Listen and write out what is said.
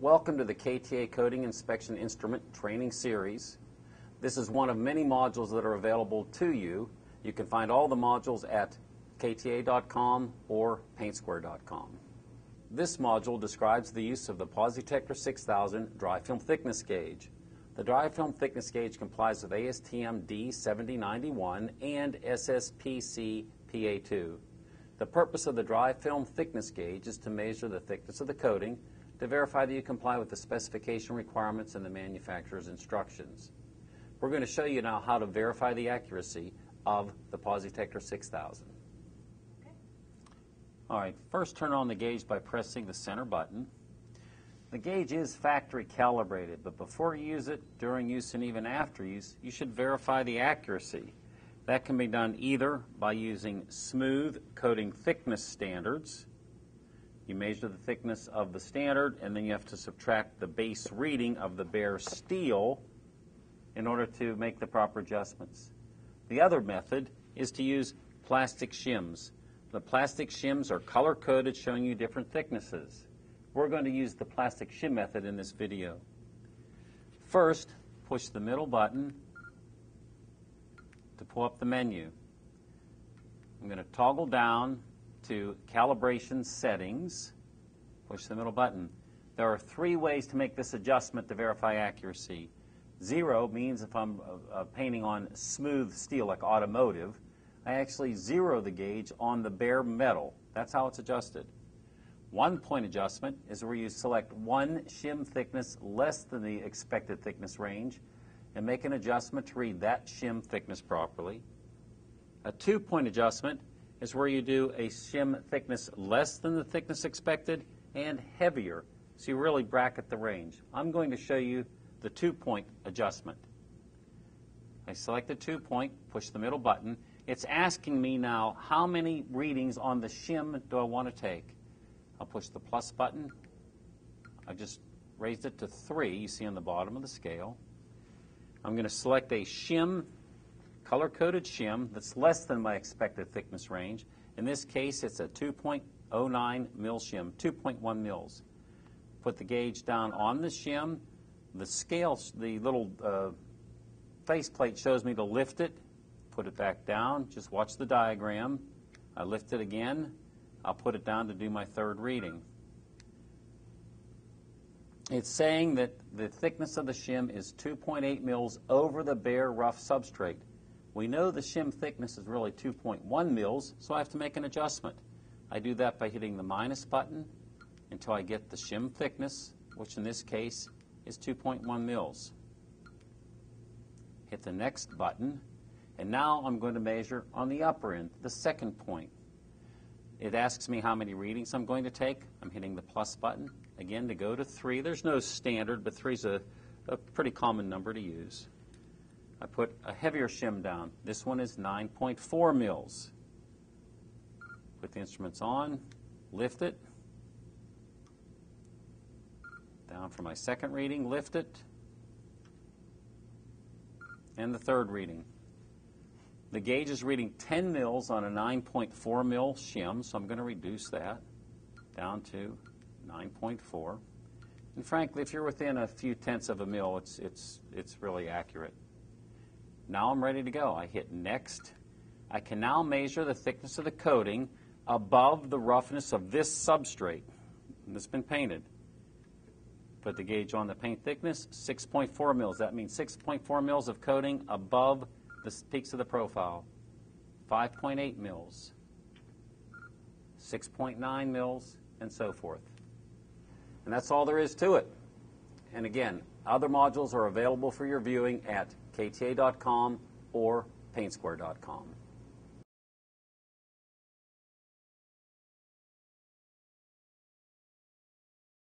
Welcome to the KTA Coating Inspection Instrument Training Series. This is one of many modules that are available to you. You can find all the modules at kta.com or paintsquare.com. This module describes the use of the PosiTector 6000 dry film thickness gauge. The dry film thickness gauge complies with ASTM D7091 and SSPC PA2. The purpose of the dry film thickness gauge is to measure the thickness of the coating to verify that you comply with the specification requirements and the manufacturer's instructions. We're going to show you now how to verify the accuracy of the PosiTector 6000. Okay. All right, first turn on the gauge by pressing the center button. The gauge is factory calibrated, but before you use it, during use, and even after use, you should verify the accuracy. That can be done either by using smooth coating thickness standards. You measure the thickness of the standard, and then you have to subtract the base reading of the bare steel in order to make the proper adjustments. The other method is to use plastic shims. The plastic shims are color-coded, showing you different thicknesses. We're going to use the plastic shim method in this video. First, push the middle button to pull up the menu. I'm going to toggle down to calibration settings, push the middle button. There are three ways to make this adjustment to verify accuracy. 0 means if I'm painting on smooth steel like automotive, I actually zero the gauge on the bare metal. That's how it's adjusted. 1 point adjustment is where you select one shim thickness less than the expected thickness range and make an adjustment to read that shim thickness properly. A 2 point adjustment is where you do a shim thickness less than the thickness expected and heavier, so you really bracket the range. I'm going to show you the 2 point adjustment. I select the 2 point, push the middle button. It's asking me now how many readings on the shim do I want to take. I'll push the plus button. I just raised it to 3, you see on the bottom of the scale. I'm going to select a shim, color-coded shim that's less than my expected thickness range. In this case, it's a 2.09 mil shim, 2.1 mils. Put the gauge down on the shim. The scale, the little faceplate shows me to lift it, put it back down. Just watch the diagram. I lift it again. I'll put it down to do my third reading. It's saying that the thickness of the shim is 2.8 mils over the bare rough substrate. We know the shim thickness is really 2.1 mils, so I have to make an adjustment. I do that by hitting the minus button until I get the shim thickness, which in this case is 2.1 mils. Hit the next button, and now I'm going to measure on the upper end, the second point. It asks me how many readings I'm going to take. I'm hitting the plus button, again, to go to 3. There's no standard, but 3 is a pretty common number to use. I put a heavier shim down. This one is 9.4 mils. Put the instruments on, lift it. Down for my second reading, lift it. And the third reading. The gauge is reading 10 mils on a 9.4 mil shim, so I'm going to reduce that down to 9.4. And frankly, if you're within a few tenths of a mil, it's really accurate. Now I'm ready to go. I hit next. I can now measure the thickness of the coating above the roughness of this substrate that's been painted. Put the gauge on the paint thickness, 6.4 mils. That means 6.4 mils of coating above the peaks of the profile. 5.8 mils, 6.9 mils, and so forth. And that's all there is to it. And again, other modules are available for your viewing at kta.com or paintsquare.com.